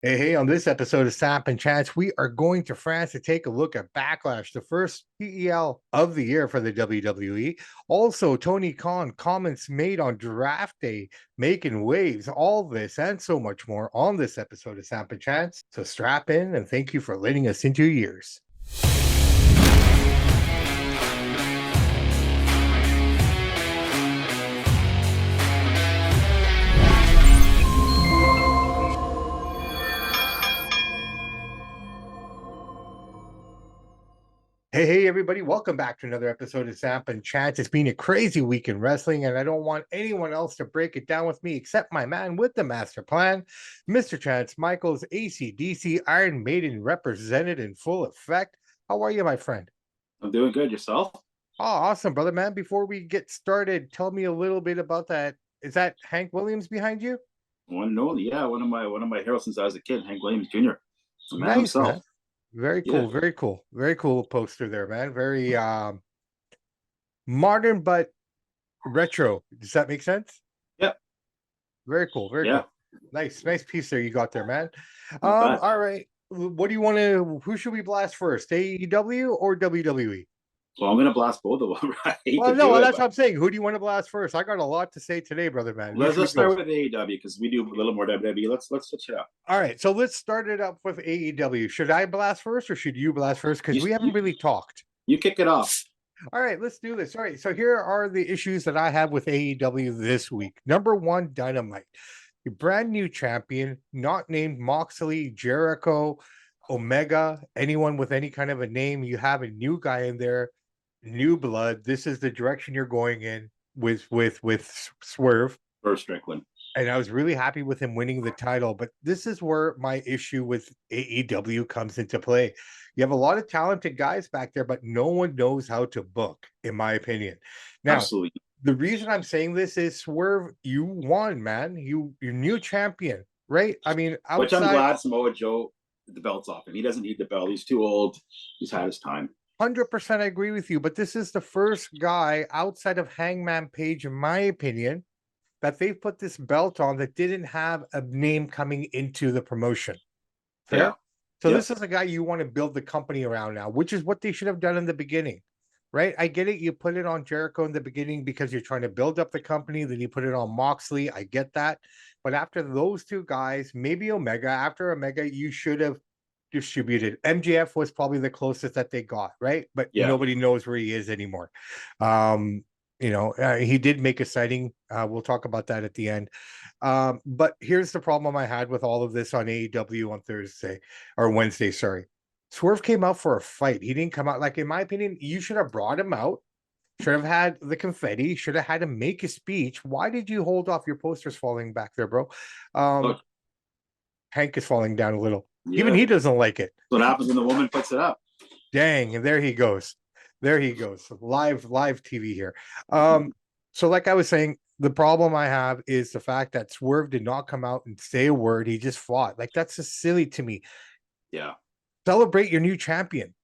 Hey, on this episode of Samp&Chance, we are going to France to take a look at Backlash, the first PEL of the year for the WWE. Also, Tony Khan comments made on draft day, making waves, all this and so much more on this episode of Samp&Chance. So strap in and thank you for letting us into your ears. Hey, everybody. Welcome back to another episode of Samp&Chance. It's been a crazy week in wrestling, and I don't want anyone else to break it down with me except my man with the master plan, Mr. Chance Michaels, AC/DC, Iron Maiden represented in full effect. How are you, my friend? I'm doing good. Yourself? Oh, awesome, brother, man. Before we get started, tell me a little bit about that. Is that Hank Williams behind you? Yeah, one of my heroes since I was a kid, Hank Williams Jr. The man Nice, himself. man. Very Yeah. cool. Very cool. Very cool poster there, man. Very modern, but retro. Does that make sense? Yep. Very cool. Very Yeah. cool. Nice piece there you got there, man. Not bad. All right. What do you want to? Who should we blast first? AEW or WWE? Well, I'm gonna blast both of them. I hate Well, to no, do well, it, that's but what I'm saying. Who do you want to blast first? I got a lot to say today, brother, man. Who let's should we let's start go? with AEW because we do a little more WWE. Let's switch it up. All right, so let's start it up with AEW. Should I blast first or should you blast first? Because You, we haven't you really talked. you kick it off. All right, let's do this. All right, so here are the issues that I have with AEW this week. Number one, Dynamite. A brand new champion, not named Moxley, Jericho, Omega, anyone with any kind of a name. You have a new guy in there, new blood. This is the direction you're going in with Swerve. First Strickland. And I was really happy with him winning the title. But this is where my issue with AEW comes into play. You have a lot of talented guys back there, but no one knows how to book, in my opinion. Now, Absolutely. the reason I'm saying this is Swerve, you won, man. You're new champion, right? I mean, Which I'm outside glad Samoa Joe the belt's off him. He doesn't need the belt. He's too old. He's had his time. 100% I agree with you, but this is the first guy outside of Hangman Page, in my opinion, that they've put this belt on that didn't have a name coming into the promotion. Fair? Yeah. So this is a guy you want to build the company around now, which is what they should have done in the beginning, right? I get it. You put it on Jericho in the beginning because you're trying to build up the company. Then you put it on Moxley. I get that. But after those two guys, maybe Omega, after Omega, you should have distributed. MJF was probably the closest that they got, right? But nobody knows where he is anymore. He did make a sighting. We'll talk about that at the end. But here's the problem I had with all of this on AEW on Thursday or Wednesday, sorry. Swerve came out for a fight. He didn't come out. Like, in my opinion, you should have brought him out, should have had the confetti, should have had him make a speech. Why did you hold off? Your poster's falling back there, bro. Hank is falling down a little. Yeah. Even he doesn't like it. What happens when the woman puts it up? Dang, and there he goes. There he goes. Live TV here. So like I was saying, the problem I have is the fact that Swerve did not come out and say a word. He just fought. Like, that's just silly to me. Yeah. Celebrate your new champion,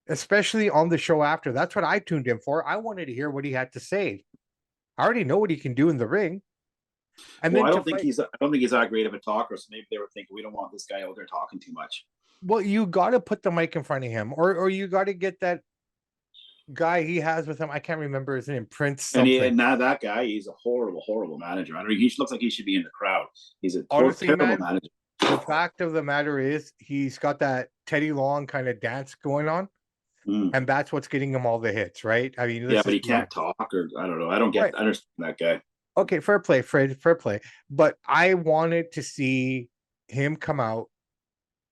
especially on the show after. That's what I tuned in for. I wanted to hear what he had to say. I already know what he can do in the ring. And I don't think he's that great of a talker. So maybe they were thinking, we don't want this guy out there talking too much. Well, you got to put the mic in front of him, or you got to get that guy he has with him. I can't remember his name. Prince something. And now that guy, he's a horrible manager. I mean, he looks like he should be in the crowd. He's a terrible manager. The fact of the matter is, he's got that Teddy Long kind of dance going on, and that's what's getting him all the hits, right? I mean, but he can't talk, or I don't know. I understand that guy. Okay, fair play, Fred, fair play. But I wanted to see him come out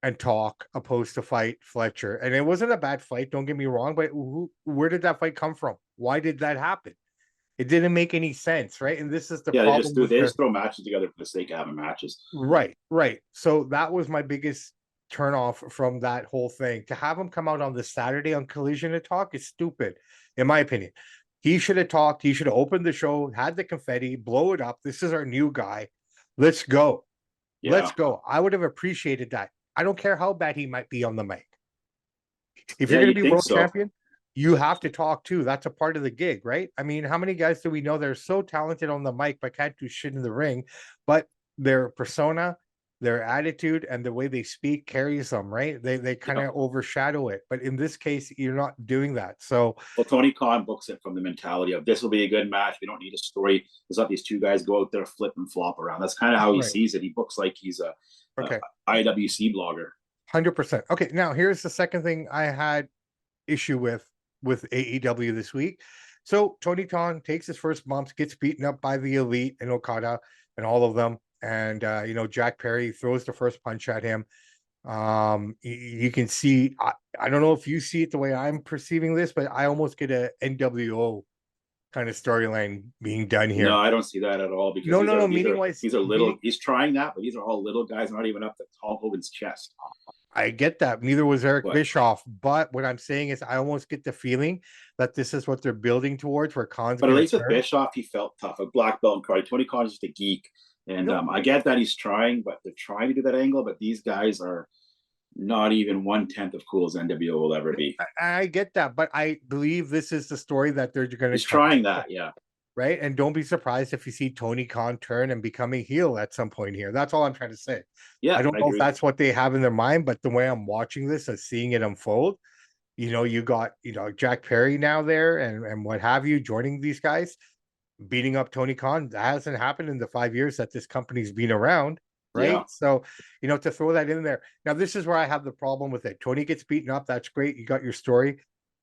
and talk opposed to fight Fletcher. And it wasn't a bad fight, don't get me wrong, but where did that fight come from? Why did that happen? It didn't make any sense, right? And this is the problem. They just throw matches together for the sake of having matches. Right. So that was my biggest turnoff from that whole thing. To have him come out on the Saturday on Collision to talk is stupid, in my opinion. He should have talked. He should have opened the show, had the confetti, blow it up. This is our new guy. Let's go. Yeah. Let's go. I would have appreciated that. I don't care how bad he might be on the mic. If you're going to be world champion, you have to talk too. That's a part of the gig, right? I mean, how many guys do we know that are so talented on the mic but can't do shit in the ring? But their persona their attitude and the way they speak carries them, right? They kind of overshadow it. But in this case, you're not doing that. So well, Tony Khan books it from the mentality of this will be a good match. We don't need a story. Let's let these two guys go out there, flip and flop around. That's kind of how he sees it. He books like he's a IWC blogger. 100%. Okay, now here's the second thing I had issue with AEW this week. So Tony Khan takes his first bumps, gets beaten up by the Elite and Okada and all of them. And Jack Perry throws the first punch at him. You can see, I don't know if you see it the way I'm perceiving this, but I almost get a NWO kind of storyline being done here. No, I don't see that at all. Because these are little. He's trying that, but these are all little guys, not even up to Hulk Hogan's chest. I get that. Neither was Eric Bischoff. But what I'm saying is I almost get the feeling that this is what they're building towards, where Khan's. But at least with Bischoff, he felt tough. A black belt and karate. Tony Khan is just a geek. And I get that he's trying, but they're trying to do that angle. But these guys are not even 1/10 of cool as NWO will ever be. I get that. But I believe this is the story that they're going to. He's trying that. Yeah. Right. And don't be surprised if you see Tony Khan turn and become a heel at some point here. That's all I'm trying to say. Yeah. I don't know if that's what they have in their mind, but the way I'm watching this and seeing it unfold, you got, Jack Perry now there and what have you joining these guys, beating up Tony Khan. That hasn't happened in the 5 years that this company's been around. Right. Yeah. So, to throw that in there. Now, this is where I have the problem with it. Tony gets beaten up. That's great. You got your story.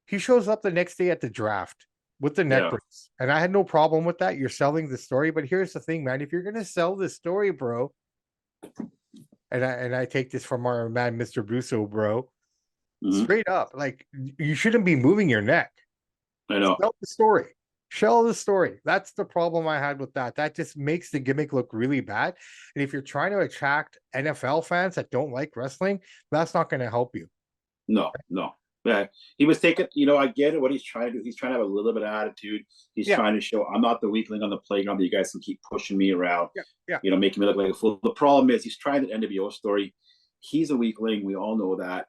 He shows up the next day at the draft with the neck brace. And I had no problem with that. You're selling the story. But here's the thing, man. If you're going to sell this story, bro, and I take this from our man, Mr. Brusso, bro, straight up, like, you shouldn't be moving your neck. I know. Sell the story. Sell the story. That's the problem I had with that. That just makes the gimmick look really bad. And if you're trying to attract NFL fans that don't like wrestling, that's not going to help you. No. Yeah, he was taking, I get it, what he's trying to do. He's trying to have a little bit of attitude. He's trying to show I'm not the weakling on the playground, but you guys can keep pushing me around, making me look like a fool. The problem is he's trying the NWO story. He's a weakling. We all know that.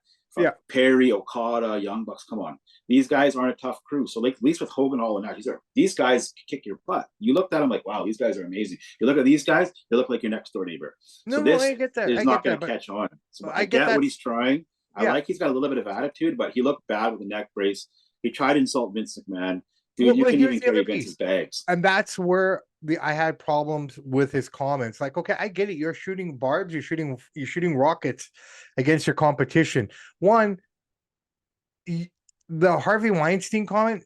Perry, Okada, Young Bucks, come on. These guys aren't a tough crew. So at least with Hogan, Hall, and Nash, these guys kick your butt. You looked at them like, wow, these guys are amazing. You look at these guys, they look like your next door neighbor. So this is not going to catch on. So I get what he's trying. I like he's got a little bit of attitude, but he looked bad with the neck brace. He tried to insult Vince McMahon. Dude, you can even carry Vince's bags. And that's where I had problems with his comments. Like, okay, I get it. You're shooting barbs. You're shooting rockets against your competition. One, the Harvey Weinstein comment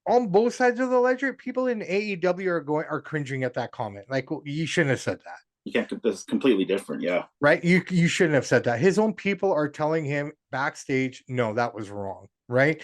on both sides of the ledger, people in AEW are cringing at that comment. Like, you shouldn't have said that. You can't. This is completely different. Yeah. Right. You shouldn't have said that. His own people are telling him backstage, no, that was wrong. Right.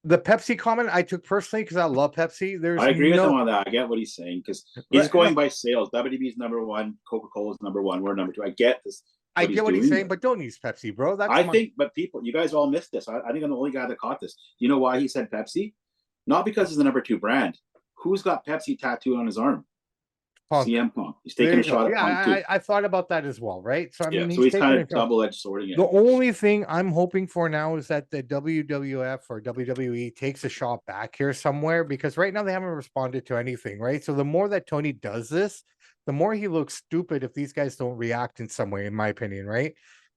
The Pepsi comment I took personally because I love Pepsi. I agree with him on that. I get what he's saying because he's going by sales. WWE's number one, Coca-Cola's number one. We're number two. I get this. I get what he's saying, but don't use Pepsi, bro. But you guys all missed this. I think I'm the only guy that caught this. You know why he said Pepsi? Not because it's the number two brand. Who's got Pepsi tattooed on his arm? Punk. CM Punk. He's taking a shot at Punk too. I thought about that as well, right? So he's kind of double-edged swording it. The only thing I'm hoping for now is that the WWF or WWE takes a shot back here somewhere, because right now they haven't responded to anything, right? So the more that Tony does this, the more he looks stupid if these guys don't react in some way, in my opinion, right?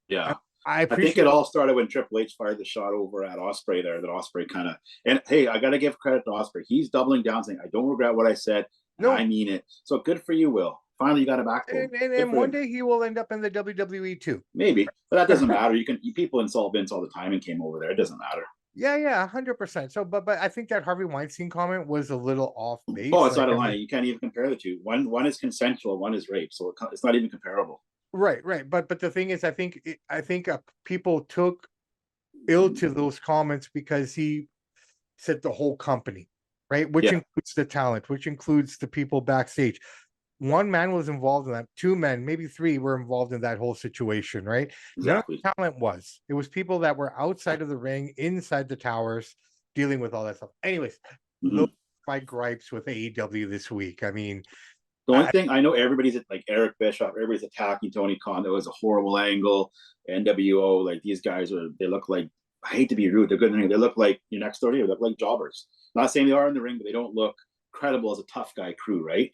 Yeah. I think it all started when Triple H fired the shot over at Ospreay there. That Ospreay kind of, and hey, I got to give credit to Ospreay. He's doubling down, saying, I don't regret what I said. No, I mean it. So good for you, Will. Finally, you got a backbone. And one day he will end up in the WWE too. Maybe, but that doesn't matter. People insult Vince all the time and came over there. It doesn't matter. Yeah, 100%. So, but I think that Harvey Weinstein comment was a little off base. Oh, it's not a line. You can't even compare the two. One is consensual, one is rape. So it's not even comparable. Right. But the thing is, I think people took ill to those comments because he said the whole company, right? Which includes the talent, which includes the people backstage. One man was involved in that. Two men, maybe three, were involved in that whole situation, right? Exactly. None of the talent was. It was people that were outside of the ring, inside the towers, dealing with all that stuff. Anyways, those are my gripes with AEW this week. I mean, the only thing I know, everybody's like Eric Bischoff, everybody's attacking Tony Khan. That was a horrible angle. NWO, like these guys they look like, I hate to be rude, they're good in the ring. They look like your next door neighbor. They look like jobbers. Not saying they are in the ring, but they don't look credible as a tough guy crew, right?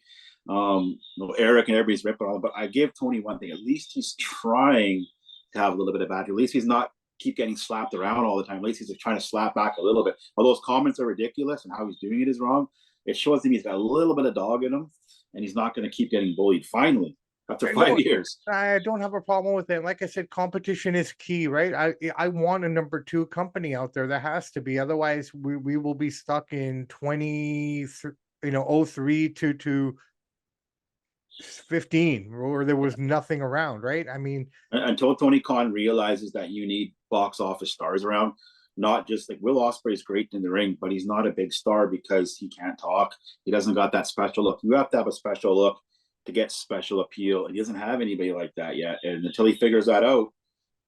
Eric and everybody's ripping on him, but I give Tony one thing. At least he's trying to have a little bit of attitude. At least he's not keep getting slapped around all the time. At least he's trying to slap back a little bit. Although those comments are ridiculous and how he's doing it is wrong, it shows him he's got a little bit of dog in him, and he's not going to keep getting bullied. Finally, after 5 years. I don't have a problem with it. Like I said, competition is key, right? I want a number 2 company out there. That has to be. Otherwise, we will be stuck in 03 to 15, where there was nothing around, right? I mean, until Tony Khan realizes that you need box office stars around, not just like Will Ospreay's great in the ring, but he's not a big star because he can't talk. He doesn't got that special look. You have to have a special look to get special appeal, and he doesn't have anybody like that yet. And until he figures that out,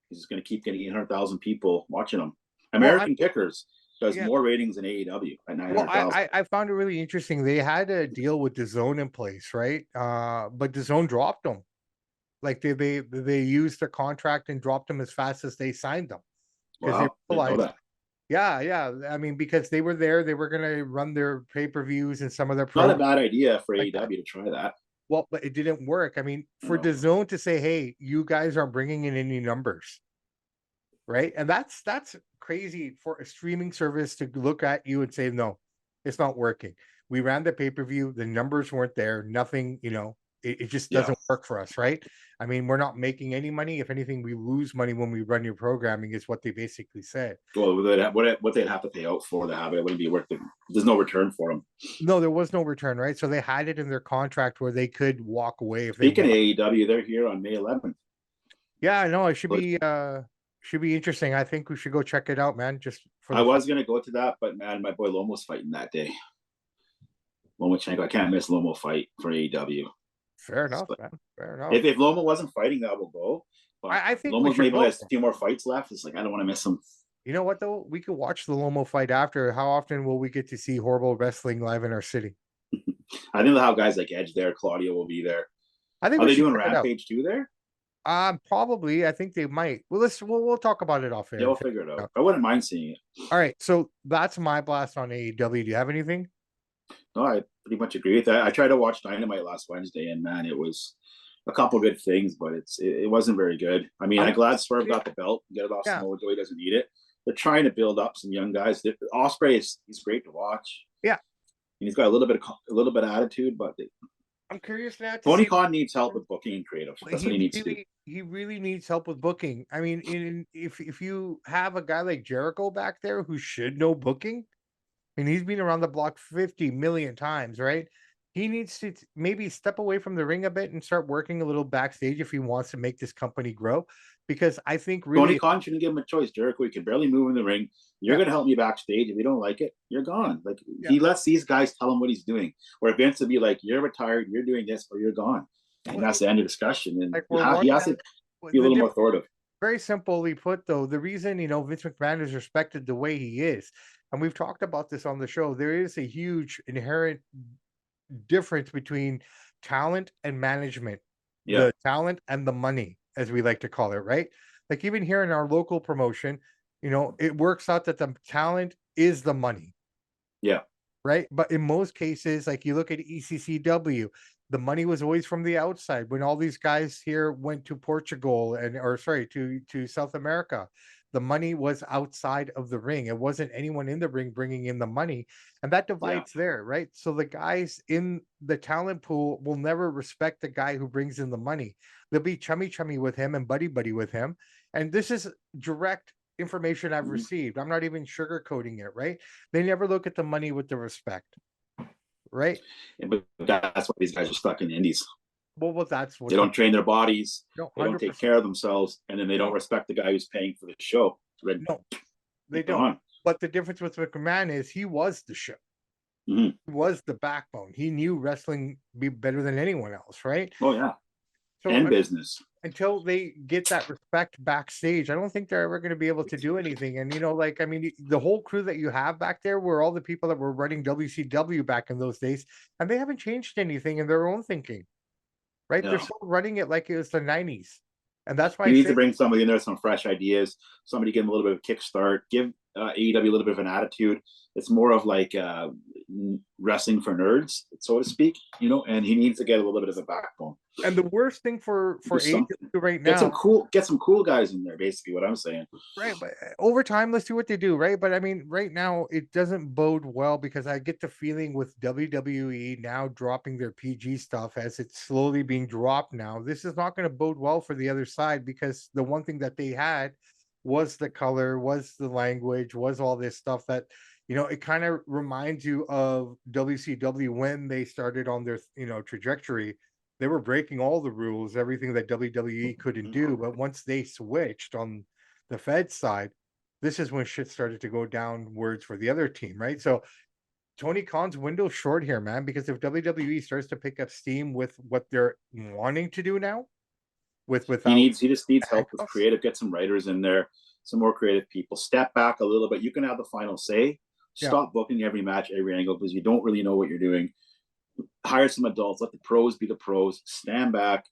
he's just going to keep getting 800,000 people watching him. American Pickers does more ratings than AEW at 900,000. Well, I found it really interesting. They had a deal with DAZN in place, right? But DAZN dropped them. Like they used their contract and dropped them as fast as they signed them, because they realized, yeah. I mean, because they were there, they were going to run their pay-per-views and some of their. Not a bad idea for AEW to try that. Well, but it didn't work. I mean, for DAZN to say, "Hey, you guys aren't bringing in any numbers," right? And that's crazy for a streaming service to look at you and say, "No, it's not working. We ran the pay-per-view, the numbers weren't there, nothing, it just doesn't work for us," right? I mean, we're not making any money. If anything, we lose money when we run your programming, is what they basically said. Well, what they'd have to pay out for the habit, it wouldn't be worth it. There's no return for them. No, there was no return, right? So they had it in their contract where they could walk away if Speaking of AEW, they're here on May 11th. Yeah, no, it should be interesting. I think we should go check it out, man. Just I was gonna go to that, but man, my boy Lomo's fighting that day. Lomachenko, I can't miss Lomo fight for AEW. Fair enough, man. Fair enough. If Lomo wasn't fighting, that will go. But I think Lomo's maybe has a few more fights left. It's like I don't want to miss him. You know what though? We could watch the Lomo fight after. How often will we get to see horrible wrestling live in our city? I think they'll have guys like Edge there. Claudio will be there. I think are they doing Rampage too there? Probably. I think they might. Well, we'll talk about it off air. Yeah, we'll figure it out. I wouldn't mind seeing it. All right, so that's my blast on AEW. Do you have anything? No, I pretty much agree with that. I tried to watch Dynamite last Wednesday, and man, it was a couple good things, but it wasn't very good. I mean, I'm glad Swerve got the belt, get it off Samoa Joe. He doesn't need it. They're trying to build up some young guys. Ospreay he's great to watch. Yeah, and he's got a little bit of attitude, but I'm curious now. Tony Khan needs help with booking and creative. That's what he needs to do. He really needs help with booking. I mean, if you have a guy like Jericho back there who should know booking, and he's been around the block 50 million times, right? He needs to maybe step away from the ring a bit and start working a little backstage if he wants to make this company grow. Because I think really Tony Khan shouldn't give him a choice. Jericho, you can barely move in the ring. You're going to help me backstage. If you don't like it, you're gone. Like he lets these guys tell him what he's doing. Or Vince would be like, "You're retired. You're doing this, or you're gone." And that's the end of discussion. And he has to be a little more authoritative. Very simply put, though, the reason Vince McMahon is respected the way he is, and we've talked about this on the show, there is a huge inherent difference between talent and management. The talent and the money, as we like to call it, right? Like even here in our local promotion, it works out that the talent is the money. Yeah. Right. But in most cases, like you look at ECCW, the money was always from the outside. When all these guys here went to Portugal to South America, the money was outside of the ring. It wasn't anyone in the ring bringing in the money. And that divides there, right? So the guys in the talent pool will never respect the guy who brings in the money. They'll be chummy with him and buddy with him. And this is direct information I've received. I'm not even sugarcoating it, right? They never look at the money with the respect, right? But that's why these guys are stuck in the indies. Well, that's what they don't train their bodies. No, they don't take care of themselves, and then they don't respect the guy who's paying for the show. No, they don't. But the difference with McMahon is he was the show. He was the backbone. He knew wrestling be better than anyone else, right? Oh yeah. So business. Until they get that respect backstage, I don't think they're ever going to be able to do anything. And the whole crew that you have back there were all the people that were running WCW back in those days, and they haven't changed anything in their own thinking. Right? No. They're still running it like it was the 90s. And that's why you need to bring somebody in there with some fresh ideas, somebody give them a little bit of a kickstart, give AEW a little bit of an attitude. It's more of like wrestling for nerds, so to speak, and he needs to get a little bit of a backbone. And the worst thing for AEW right get now, some cool guys in there, basically what I'm saying. right? But over time, let's see what they do, right? But I mean, right now, it doesn't bode well because I get the feeling with WWE now dropping their PG stuff as it's slowly being dropped now. This is not going to bode well for the other side because the one thing that they had was the color, was the language, was all this stuff that it kind of reminds you of WCW when they started on their trajectory. They were breaking all the rules, everything that WWE couldn't do. But once they switched on the Fed side, this is when shit started to go downwards for the other team, right? So Tony Khan's window short here, man, because if WWE starts to pick up steam with what they're wanting to do now, he just needs help with creative, get some writers in there, some more creative people, step back a little bit. You can have the final say. Stop booking every match, every angle, because you don't really know what you're doing. Hire some adults, let the pros be the pros, stand back,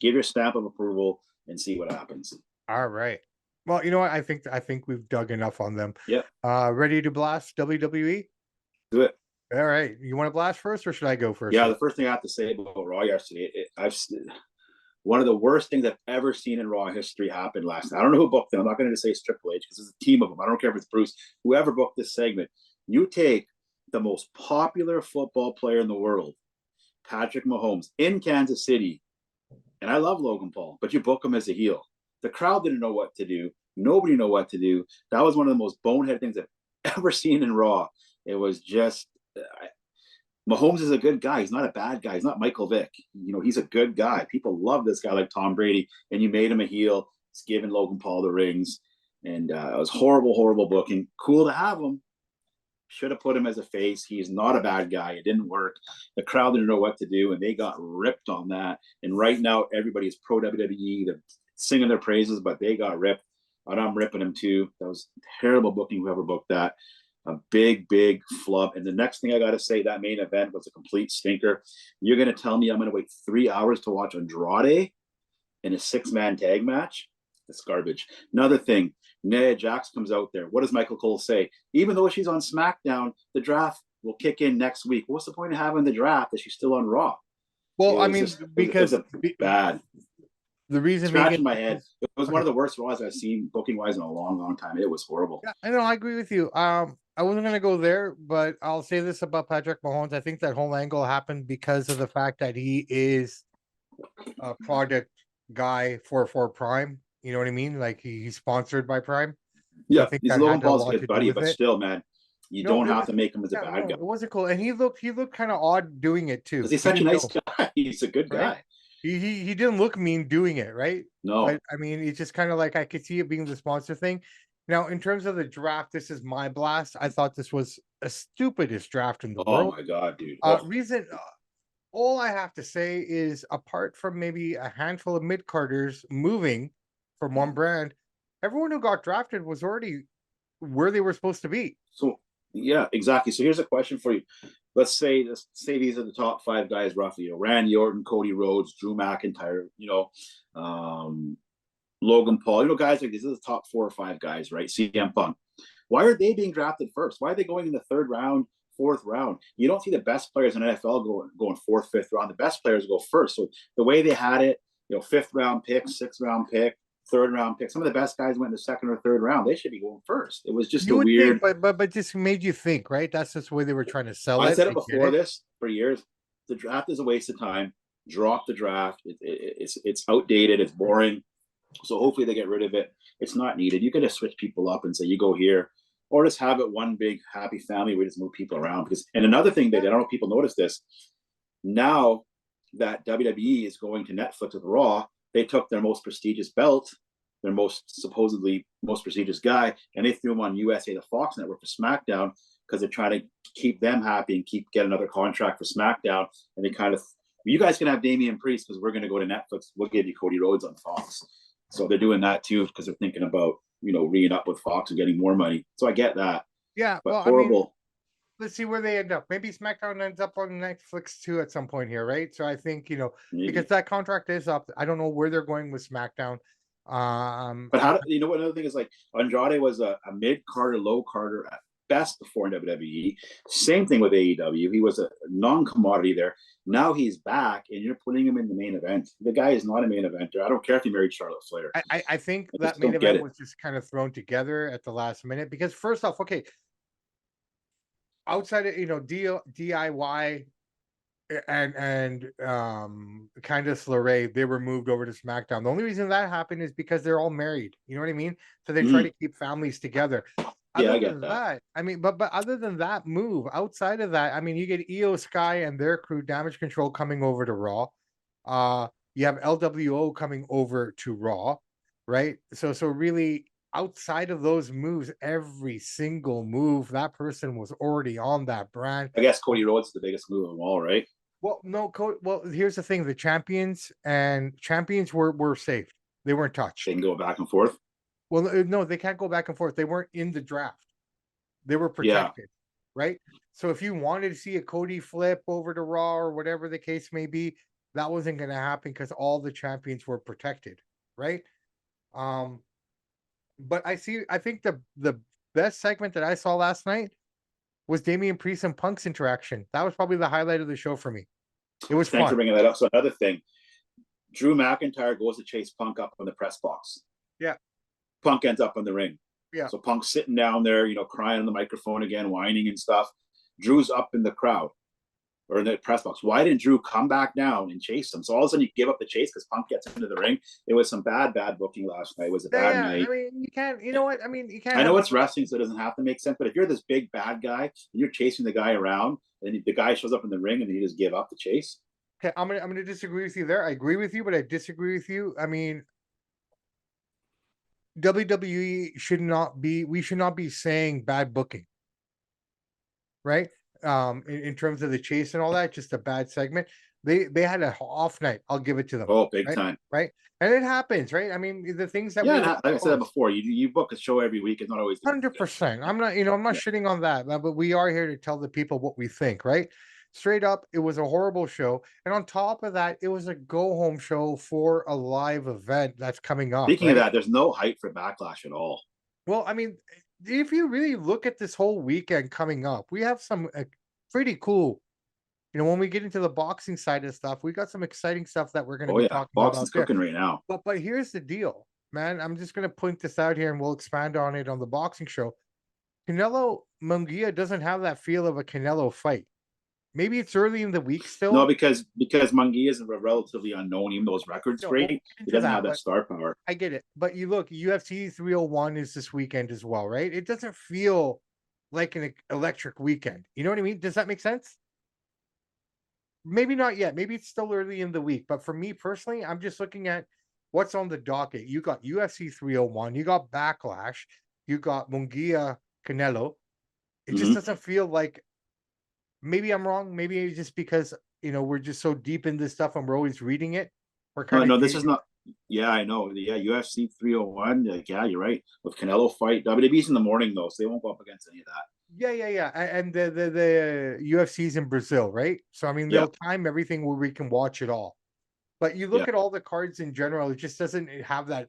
give your stamp of approval, and see what happens. All right. Well, you know what? I think we've dug enough on them. Yeah. Ready to blast WWE? Do it. All right. You want to blast first, or should I go first? Yeah. The first thing I have to say about Raw yesterday, one of the worst things I've ever seen in Raw history happened last night. I don't know who booked them. I'm not going to say it's Triple H because it's a team of them. I don't care if it's Bruce. Whoever booked this segment, you take the most popular football player in the world, Patrick Mahomes, in Kansas City, and I love Logan Paul, but you book him as a heel. The crowd didn't know what to do. Nobody knew what to do. That was one of the most bonehead things I've ever seen in Raw. It was just Mahomes is a good guy. He's not a bad guy. He's not Michael Vick. He's a good guy. People love this guy like Tom Brady, and you made him a heel. It's giving Logan Paul the rings, and it was horrible, horrible booking. Cool to have him. Should have put him as a face. He's not a bad guy. It didn't work. The crowd didn't know what to do, and they got ripped on that. And right now, everybody's pro WWE. They're singing their praises, but they got ripped. And I'm ripping them too. That was terrible booking, whoever booked that. A big, big flub. And the next thing I got to say, that main event was a complete stinker. You're going to tell me I'm going to wait 3 hours to watch Andrade in a 6-man tag match? That's garbage. Another thing, Nia Jax comes out there. What does Michael Cole say? Even though she's on SmackDown, the draft will kick in next week. What's the point of having the draft if she's still on Raw? Well, I mean, because it was bad. The reason scratching my head. It was one of the worst Raws I've seen booking wise in a long, long time. It was horrible. Yeah, I know. I agree with you. I wasn't going to go there, but I'll say this about Patrick Mahomes. I think that whole angle happened because of the fact that he is a product guy for Prime. You know what I mean? Like he's sponsored by Prime. Yeah, I think he's Logan Paul's good buddy, but still, man, you don't have to make him as a bad guy. It wasn't cool, and he looked kind of odd doing it too. Because he's such a nice guy. He's a good guy. He didn't look mean doing it, right? No, but I mean, it's just kind of like I could see it being the sponsor thing. Now, in terms of the draft, this is my blast. I thought this was a stupidest draft in the world. Oh my god, dude! Reason. All I have to say is, apart from maybe a handful of mid-carders moving from one brand, everyone who got drafted was already where they were supposed to be. So, yeah, exactly. So here's a question for you. Let's say these are the top 5 guys roughly. Randy Orton, Cody Rhodes, Drew McIntyre, Logan Paul. Guys like these are the top 4 or 5 guys, right? CM Punk. Why are they being drafted first? Why are they going in the 3rd round, 4th round? You don't see the best players in NFL going 4th, 5th round. The best players go first. So the way they had it, 5th round pick, 6th round pick, 3rd round pick. Some of the best guys went in the 2nd or 3rd round. They should be going first. It was just weird. Think, but just made you think, right? That's just the way they were trying to sell it. I said it before this for years. The draft is a waste of time. Drop the draft. It's outdated. It's boring. So hopefully they get rid of it. It's not needed. You can just switch people up and say you go here, or just have it one big happy family where you just move people around. And another thing that I don't know if people notice this, now that WWE is going to Netflix with Raw, they took their most prestigious belt, their supposedly most prestigious guy, and they threw him on USA, the Fox network, for SmackDown, because they're trying to keep them happy and get another contract for SmackDown. And they kind of, you guys can have Damian Priest because we're going to go to Netflix. We'll give you Cody Rhodes on Fox. So they're doing that too because they're thinking about re up with Fox and getting more money. So I get that. Yeah, but horrible. I mean, let's see where they end up. Maybe SmackDown ends up on Netflix too at some point here, right? So I think because that contract is up. I don't know where they're going with SmackDown. But how do you know what another thing is like Andrade was a mid carder, low carder at best before in WWE. Same thing with AEW. He was a non-commodity there. Now he's back, and you're putting him in the main event. The guy is not a main eventer. I don't care if he married Charlotte Flair. I think I that just main don't get event it. was just kind of thrown together at the last minute because first off, okay, outside of DIY and Candice LeRae, they were moved over to SmackDown. The only reason that happened is because they're all married. You know what I mean? So they try to keep families together. Yeah, Other I get than that. I mean, but other than that move, outside of that, I mean, you get EO Sky and their crew, Damage Control, coming over to Raw. You have LWO coming over to Raw, right? So really, outside of those moves, every single move, that person was already on that brand. I guess Cody Rhodes is the biggest move of them all, right? Well, no, well, here's the thing: the champions were saved; they weren't touched. They can go back and forth. Well, no, they can't go back and forth. They weren't in the draft; they were Yeah, protected, right? So if you wanted to see a Cody flip over to Raw or whatever the case may be, that wasn't going to happen because all the champions were protected, right? Um, but I think the best segment that I saw last night was Damian Priest and Punk's interaction. That was probably the highlight of the show for me. It was thanks fun. for bringing that up. So another thing, Drew McIntyre goes to chase Punk up on the press box. Yeah. Punk ends up in the ring. Yeah. So Punk's sitting down there, crying on the microphone again, whining and stuff. Drew's up in the crowd or in the press box. Why didn't Drew come back down and chase him? So all of a sudden you give up the chase because Punk gets into the ring. It was some bad booking last night. It was a bad night. I mean, you can't, you know what? I mean, you can't. I know it's wrestling, so it doesn't have to make sense. But if you're this big bad guy and you're chasing the guy around, and the guy shows up in the ring and you just give up the chase. Okay, I'm gonna disagree with you there. I agree with you, but I disagree with you. I mean, WWE we should not be saying bad booking, right? In terms of the chase and all that, just a bad segment. They had an off night. I'll give it to them. Oh, big right? time. Right? And it happens, right? I mean, the things that like I said before, you book a show every week. It's not always 100%. I'm not shitting on that, but we are here to tell the people what we think, right? Straight up, it was a horrible show. And on top of that, it was a go-home show for a live event that's coming up. Speaking of that, there's no hype for Backlash at all. Well, I mean, if you really look at this whole weekend coming up, we have some pretty cool, when we get into the boxing side of stuff, we got some exciting stuff that we're going to be talking boxing's about cooking right now. But here's the deal, man. I'm just going to point this out here and we'll expand on it on the boxing show. Canelo Munguia doesn't have that feel of a Canelo fight. Maybe it's early in the week still. No, because Munguia is relatively unknown, even though his record's great. He doesn't have that star power. I get it. But you look, UFC 301 is this weekend as well, right? It doesn't feel like an electric weekend. You know what I mean? Does that make sense? Maybe not yet. Maybe it's still early in the week. But for me personally, I'm just looking at what's on the docket. You got UFC 301, you got Backlash, you got Munguia Canelo. It just doesn't feel like, maybe I'm wrong. Maybe it's just because, we're just so deep in this stuff and we're always reading it. We're kind of no, this is not. Yeah, I know. Yeah, UFC 301. Like, yeah, you're right. With Canelo fight, WWE's in the morning though, so they won't go up against any of that. Yeah. And the UFC's in Brazil, right? So I mean, they'll time everything where we can watch it all. But you look at all the cards in general, it just doesn't have that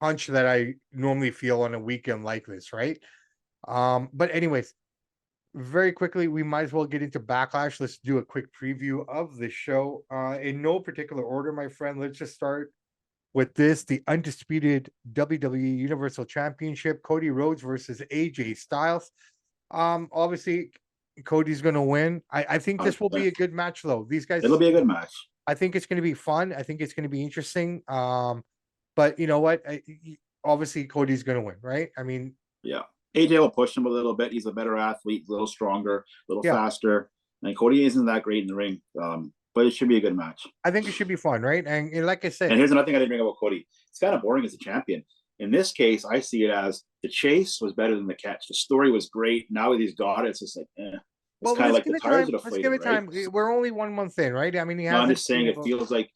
punch that I normally feel on a weekend like this, right? But anyways, very quickly, we might as well get into Backlash. Let's do a quick preview of the show. In no particular order, my friend. Let's just start with this: the undisputed WWE Universal Championship, Cody Rhodes versus AJ Styles. Obviously, Cody's going to win. I think this will be a good match, though. These guys, it'll be a good match. I think it's going to be fun. I think it's going to be interesting. But you know what? Obviously, Cody's going to win, right? I mean, yeah. AJ will push him a little bit. He's a better athlete, a little stronger, a little faster. And Cody isn't that great in the ring. But it should be a good match. I think it should be fun, right? And like I said, and here's another thing I didn't bring up about Cody. It's kind of boring as a champion. In this case, I see it as the chase was better than the catch. The story was great. Now that he's got it, it's just like, It's kind of like the tires are deflated. Let's give it time. We're only 1 month in, right? I mean, I'm just saying it feels like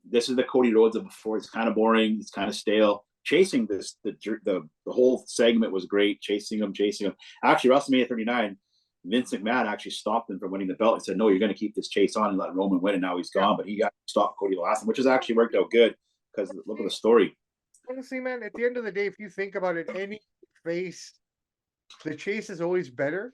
this is the Cody Rhodes of before. It's kind of boring. It's kind of stale. Chasing this, the whole segment was great. Chasing him. Actually, WrestleMania 39, Vince McMahon actually stopped him from winning the belt and said, "No, you're going to keep this chase on and let Roman win." And now he's gone, but he got stopped Cody the last time, which has actually worked out good. because look at the story. Honestly, man, at the end of the day, if you think about it, any face, the chase is always better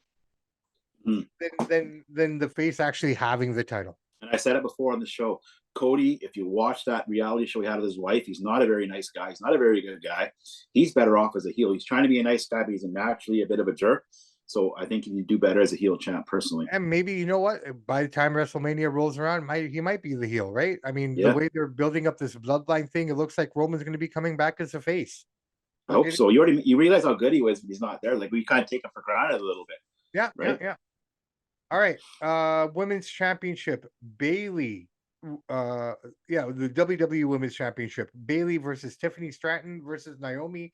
than the face actually having the title. And I said it before on the show. Cody, if you watch that reality show he had with his wife, he's not a very nice guy. He's not a very good guy. He's better off as a heel. He's trying to be a nice guy, but he's naturally a bit of a jerk. So I think he can do better as a heel champ, personally. And maybe, you know what? By the time WrestleMania rolls around, he might be the heel, right? I mean, the way they're building up this bloodline thing, it looks like Roman's going to be coming back as a face. I hope so. You realize how good he was when he's not there. Like, we kind of take him for granted a little bit. Yeah, right? Yeah. All right. Women's Championship, Bayley. The WWE Women's Championship, Bayley versus Tiffany Stratton versus Naomi,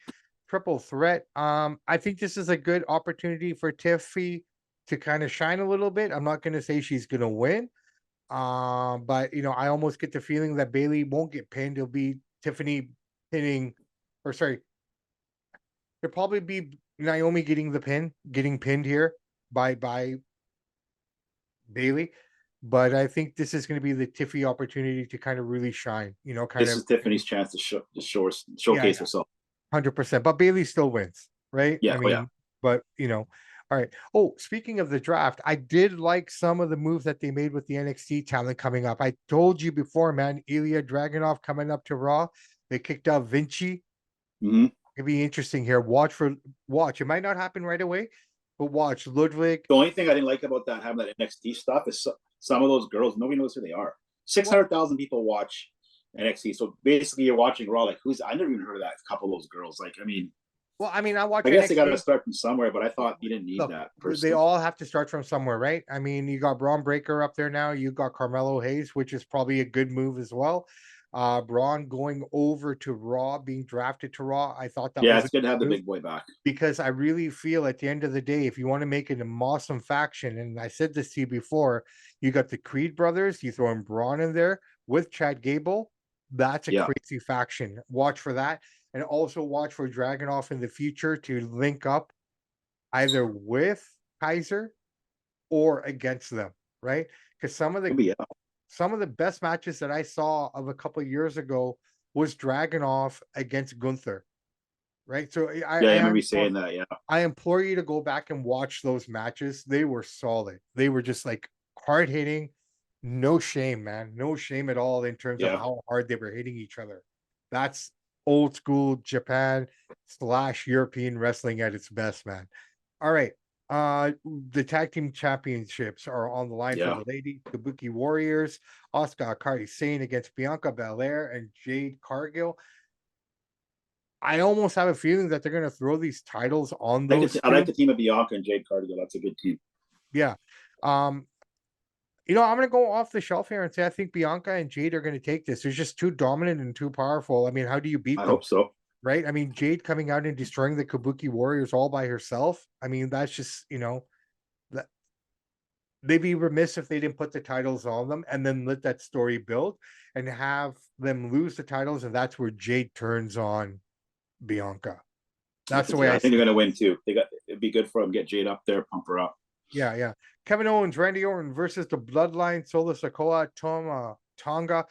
triple threat. I think this is a good opportunity for Tiffy to kind of shine a little bit. I'm not going to say she's going to win, but I almost get the feeling that Bayley won't get pinned. It'll be Tiffany pinning, or sorry, it'll probably be Naomi getting pinned here by Bayley. But I think this is going to be the Tiffy opportunity to kind of really shine. This is Tiffany's chance to showcase herself. 100%. But Bayley still wins, right? Yeah. But all right. Oh, speaking of the draft, I did like some of the moves that they made with the NXT talent coming up. I told you before, man, Ilya Dragunov coming up to Raw. They kicked out Vinci. It'd be interesting here. Watch. It might not happen right away, but watch Ludwig. The only thing I didn't like about that, having that NXT stuff, is some of those girls, nobody knows who they are. 600,000 people watch NXT. So basically, you're watching Raw. Like, I never even heard of that couple of those girls. Like, I mean, I watch. I guess they got to start from somewhere, but I thought you didn't need that. Personally. They all have to start from somewhere, right? I mean, you got Braun Breaker up there now. You got Carmelo Hayes, which is probably a good move as well. Braun going over to Raw, being drafted to Raw. I thought that was it's good to have the big boy back, because I really feel at the end of the day, if you want to make it an awesome faction, and I said this to you before, you got the Creed brothers, you throw in Braun in there with Chad Gable. That's a crazy faction. Watch for that. And also watch for Dragunov in the future to link up either with Kaiser or against them, right? Because some of the best matches that I saw of a couple of years ago was Dragunov against Gunther, right? So I remember you saying that. Yeah, I implore you to go back and watch those matches. They were solid. They were just like hard hitting, no shame, man, no shame at all in terms of how hard they were hitting each other. That's old school Japan / European wrestling at its best, man. All right. The tag team championships are on the line for the lady. Kabuki Warriors, Asuka Akari Sane against Bianca Belair and Jade Cargill. I almost have a feeling that they're going to throw these titles on those. I like the team of Bianca and Jade Cargill. That's a good team. Yeah. I'm going to go off the shelf here and say I think Bianca and Jade are going to take this. They're just too dominant and too powerful. I mean, how do you beat them? I hope so. Right? I mean, Jade coming out and destroying the Kabuki Warriors all by herself. I mean, that's just, that they'd be remiss if they didn't put the titles on them and then let that story build and have them lose the titles. And that's where Jade turns on Bianca. That's the way I think they're going to win too. It'd be good for them to get Jade up there, pump her up. Yeah. Kevin Owens, Randy Orton versus the Bloodline, Solo Sikoa, Tonga.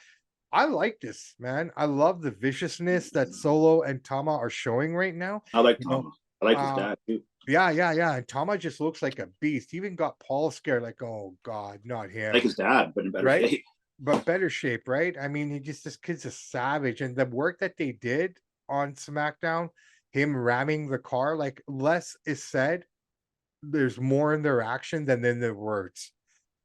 I like this, man. I love the viciousness that Solo and Tama are showing right now. I like Tama. I like his dad too. Yeah. And Tama just looks like a beast. He even got Paul scared, like, oh God, not him. Like his dad, but in better shape. But better shape, right? I mean, this kid's a savage. And the work that they did on SmackDown, him ramming the car, like less is said. There's more in their action than in their words,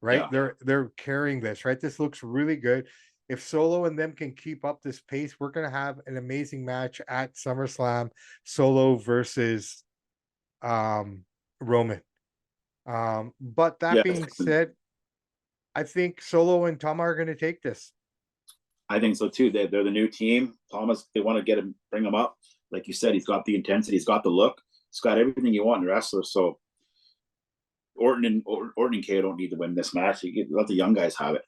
right? Yeah. They're carrying this, right? This looks really good. If Solo and them can keep up this pace, we're going to have an amazing match at SummerSlam, Solo versus Roman. But that being said, I think Solo and Tama are going to take this. I think so too. They're the new team. Thomas, they want to bring him up. Like you said, he's got the intensity, he's got the look, he's got everything you want in a wrestler. So Orton and KO don't need to win this match. Let the young guys have it.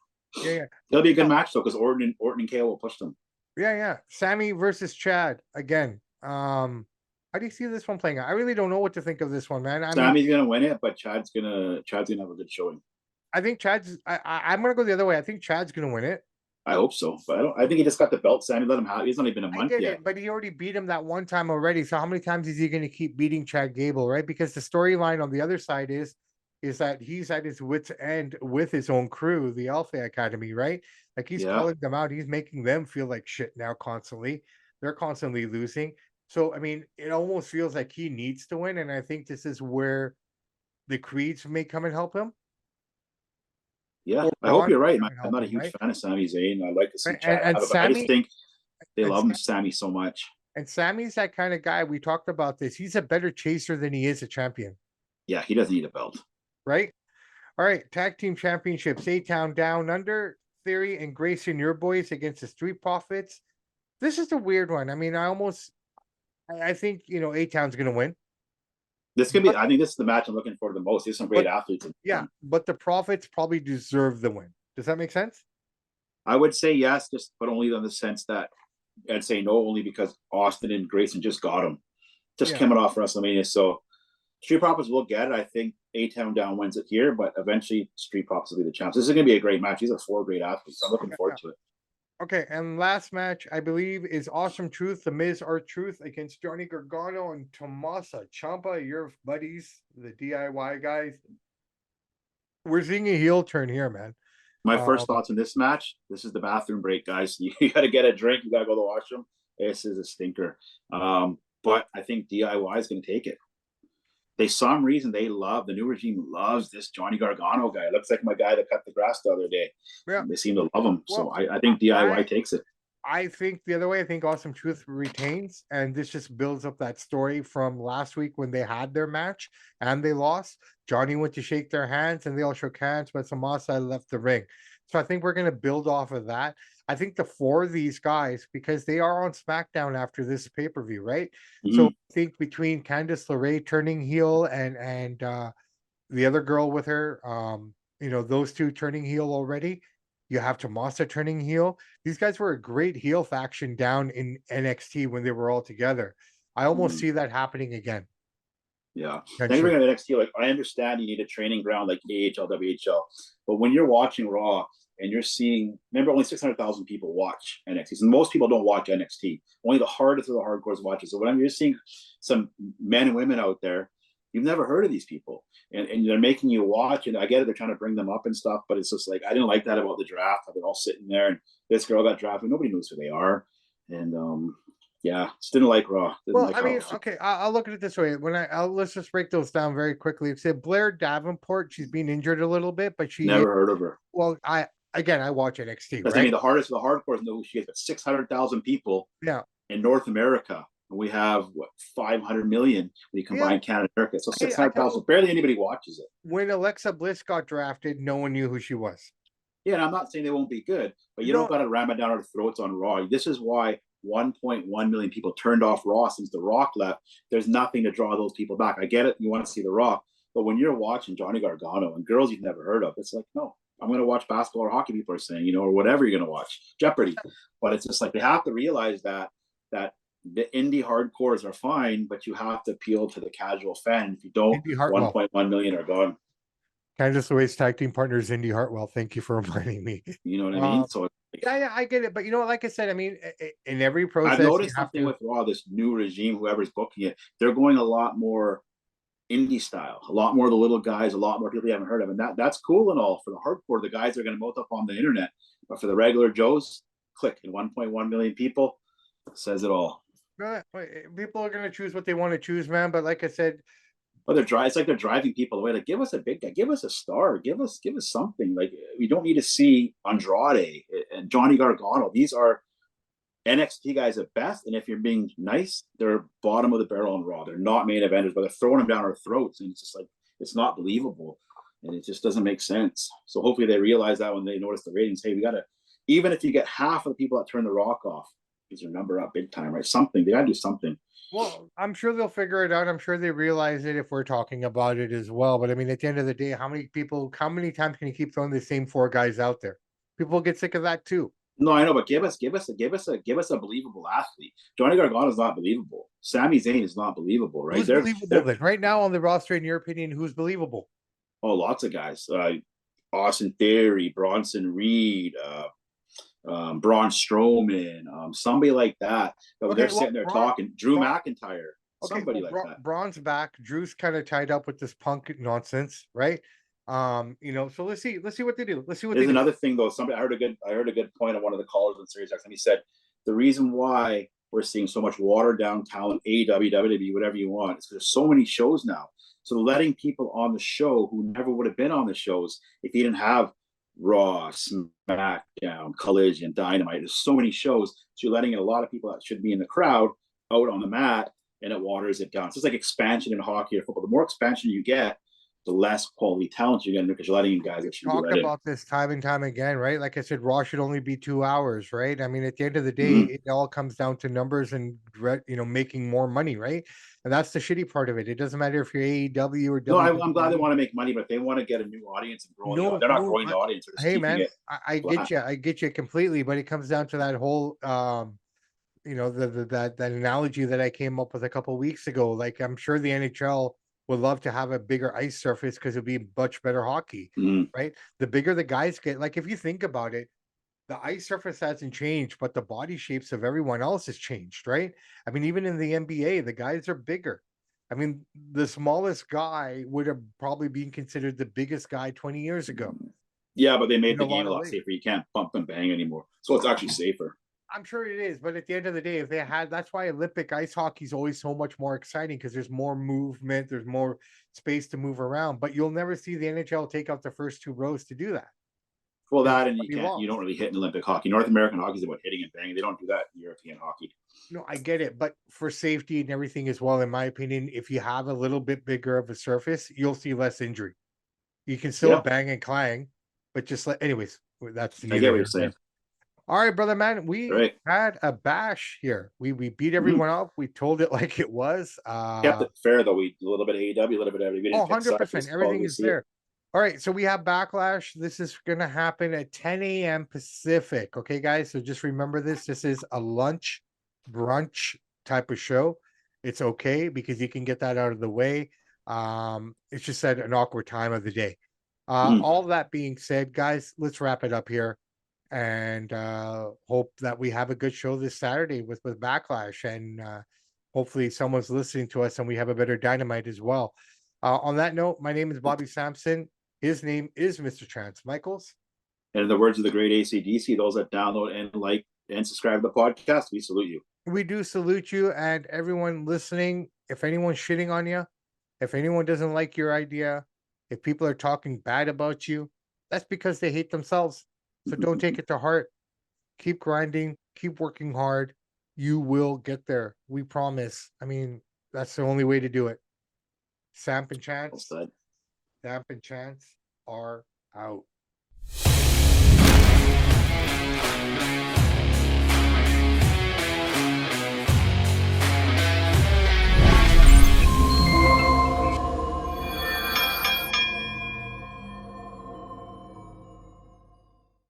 Yeah. It'll be a good match though, because Orton and KO will push them. Yeah. Sammy versus Chad again. How do you see this one playing out? I really don't know what to think of this one, man. Sammy's gonna win it, but Chad's gonna have a good showing. I think I'm gonna go the other way. I think Chad's gonna win it. I hope so, but I think he just got the belt. Sammy, let him have. He's only been a I month get yet. it, but he already beat him that one time already. So how many times is he going to keep beating Chad Gable, right? Because the storyline on the other side is that he's at his wits' end with his own crew, the Alpha Academy, right? Like he's Yeah, calling them out. He's making them feel like shit now constantly. They're constantly losing. So I mean, it almost feels like he needs to win, and I think this is where the Creeds may come and help him, yeah. or I hope Braun you're right. come Man. and I'm help not a him, huge right? fan of Sami Zayn. I like to see And Chad and have it, but I just Sammy think they and love him, Sammy, so much. Sammy's that kind of guy. We talked about this. He's a better chaser than he is a champion, Yeah, he doesn't need a belt. right? All right, tag team championships, A-Town Down Under, Theory and Grayson, your boys against the Street Profits. This is a weird one. I mean, I think, A-Town's going to win. This could be. But, I think this is the match I'm looking for the most. There's some great but athletes in this yeah, one. but the Profits probably deserve the win. Does that make sense? I would say yes, just but only in the sense that I'd say no, only because Austin and Grayson just got him, just Yeah. coming off WrestleMania. So Street Profits will get it. I think A-Town Down wins it here, but eventually Street Profits will be the champs. This is going to be a great match. These are four great athletes. I'm looking forward to it. Okay, and last match, I believe, is Awesome Truth, The Miz, R-Truth against Johnny Gargano and Tommaso Ciampa, your buddies, the DIY guys. We're seeing a heel turn here, man. My Um, first thoughts on this match: this is the bathroom break, guys. You got to get a drink. You got to go to the washroom. This is a stinker. But I think DIY is going to take it. They some reason they love the new regime loves this Johnny Gargano guy. It looks like my guy that cut the grass the other day. yeah, They seem to love him. So well, I think DIY I takes it. I think the other way, I think Awesome Truth retains, and this just builds up that story from last week when they had their match and they lost. Johnny went to shake their hands and they all shook hands, but Samasa left the ring. So I think we're going to build off of that. I think the four of these guys, because they are on SmackDown after this pay per view, right? So Mm-hmm. I think between Candice LeRae turning heel and the other girl with her, those two turning heel already. You have Tomasa turning heel. These guys were a great heel faction down in NXT when they were all together. I almost Mm-hmm. see that happening again. Yeah. Then you Eventually. bring up NXT. Like I understand you need a training ground like AHL, WHL, but when you're watching Raw and you're seeing, remember only 600,000 people watch NXT. So most people don't watch NXT. Only the hardest of the hardcores watch it. So when you're seeing some men and women out there, you've never heard of these people, and they're making you watch. And I get it, they're trying to bring them up and stuff, but it's just like I didn't like that about the draft. They're all sitting there, and this girl got drafted. Nobody knows who they are, and yeah, just didn't like Raw. Didn't Well, like I how mean, it felt. okay, I'll look at it this way. Let's just break those down very quickly. It said Blair Davenport, she's been injured a little bit, but she is, Never heard of her. well, I watch NXT, Because I right? mean, the hardest of the hardcores know who she is, but 600,000 people Yeah. in North America. And we have what 500 million when you Yeah. combine Canada and America. So I tell 600,000, you, barely anybody watches it. when Alexa Bliss got drafted, no one knew who she was. Yeah, and I'm not saying they won't be good, but you don't No, got to ram it down our throats on Raw. This is why 1.1 million people turned off Raw since The Rock left. There's nothing to draw those people back. I get it. You want to see The Rock. But when you're watching Johnny Gargano and girls you've never heard of, it's like, no, I'm going to watch basketball or hockey, people are saying, or whatever you're going to watch, Jeopardy. But it's just like they have to realize that the indie hardcores are fine, but you have to appeal to the casual fan. If you don't, Indy Hartwell. 1.1 million are gone. Candice LeRae's tag team partner is Indy Hartwell. Thank you for reminding me. You know what I mean? So Yeah, I get it. But like I said, I mean, in every I've process, you noticed have something to. with Raw, this new regime, whoever's booking it, they're going a lot more indie style, a lot more of the little guys, a lot more people you haven't heard of. And that's cool and all for the hardcore. The guys are going to melt up on the internet. But for the regular Joes, click and 1.1 million people says it all. People are going to choose what they want to choose, man. But like I said, But it's like they're driving people away. Like, give us a big guy, give us a star, give us something. Like, we don't need to see Andrade and Johnny Gargano. These are NXT guys at best, and if you're being nice, they're bottom of the barrel on Raw. They're not main eventers, but they're throwing them down our throats, and it's just like it's not believable, and it just doesn't make sense. So hopefully they realize that when they notice the ratings. Hey, we gotta, even if you get half of the people that turn the Rock off, is your number up big time, right? Something they gotta do something. well, I'm sure they'll figure it out. I'm sure they realize it if we're talking about it as well. But I mean, at the end of the day, how many times can you keep throwing the same four guys out there? People get sick of that too. No, I know, but give us a believable athlete. Johnny Gargano is not believable. Sami Zayn is not believable, right? Who's believable then? Right now on the roster, in your opinion, who's believable? Oh, lots of guys. Austin Theory, Bronson Reed, Braun Strowman, somebody like that. But Okay, they're well, sitting there talking. Drew Braun McIntyre, okay, somebody well, like that. Braun's back. Drew's kind of tied up with this Punk nonsense, right? So let's see what they do. Let's see what they There's do. another thing though. I heard a good point on one of the callers on Series X, and he said the reason why we're seeing so much watered down talent, AEW, WWE, whatever you want, is because there's so many shows now. So letting people on the show who never would have been on the shows if you didn't have Raw, SmackDown, Collision, Dynamite. There's so many shows. So you're letting in a lot of people that should be in the crowd out on the mat, and it waters it down. So it's like expansion in hockey or football. The more expansion you get, the less quality talent you're getting because you're letting in guys that should be Talked let in. about this time and time again, right? Like I said, Raw should only be 2 hours, right? I mean, at the end of the day, it all comes down to numbers and making more money, right? And that's the shitty part of it. It doesn't matter if you're AEW or No, WWE. I'm glad they want to make money, but if they want to get a new audience and grow the audience, No, they're not no, growing the audience. They're just hey keeping man, it I flat. get you completely, but it comes down to that whole that analogy that I came up with a couple of weeks ago. Like I'm sure the NHL would love to have a bigger ice surface because it'd be much better hockey, right? The bigger the guys get, like if you think about it, the ice surface hasn't changed, but the body shapes of everyone else has changed, right? I mean, even in the NBA, the guys are bigger. I mean, the smallest guy would have probably been considered the biggest guy 20 years ago. Yeah, but they made In a the game lot a of lot ways. safer. You can't bump and bang anymore, so it's actually safer. I'm sure it is, but at the end of the day, if they had, that's why Olympic ice hockey is always so much more exciting because there's more movement, there's more space to move around. But you'll never see the NHL take out the first two rows to do that. Well, There's that and you don't lost. really hit in Olympic hockey. North American hockey is about hitting and banging. They don't do that in European hockey. No, I get it, but for safety and everything as well, in my opinion, if you have a little bit bigger of a surface, you'll see less injury. You can still Yeah, bang and clang, but just like, anyways, that's I get neither what here you're nor there. saying. All right, brother man, All we right, had a bash here. We beat everyone up. We told it like it was. kept it fair though. We a little bit of AEW, a little bit of everything. We didn't pick sides. 100%. It's all Everything we is see it. there. All right, so we have Backlash. This is going to happen at 10 a.m. Pacific. Okay, guys. So just remember this. This is a lunch brunch type of show. It's okay because you can get that out of the way. It's just at an awkward time of the day. All that being said, guys, let's wrap it up here and hope that we have a good show this Saturday with Backlash, and hopefully someone's listening to us and we have a better Dynamite as well. On that note, my name is Bobby Sampson. His name is Mr. Chance Michaels. And in the words of the great ACDC, those that download and like and subscribe to the podcast, we salute you. We do salute you, and everyone listening. If anyone's shitting on you, if anyone doesn't like your idea, if people are talking bad about you, that's because they hate themselves. So don't take it to heart. Keep grinding, keep working hard. You will get there. We promise. I mean, that's the only way to do it. Samp&Chance. Well Samp&Chance are out.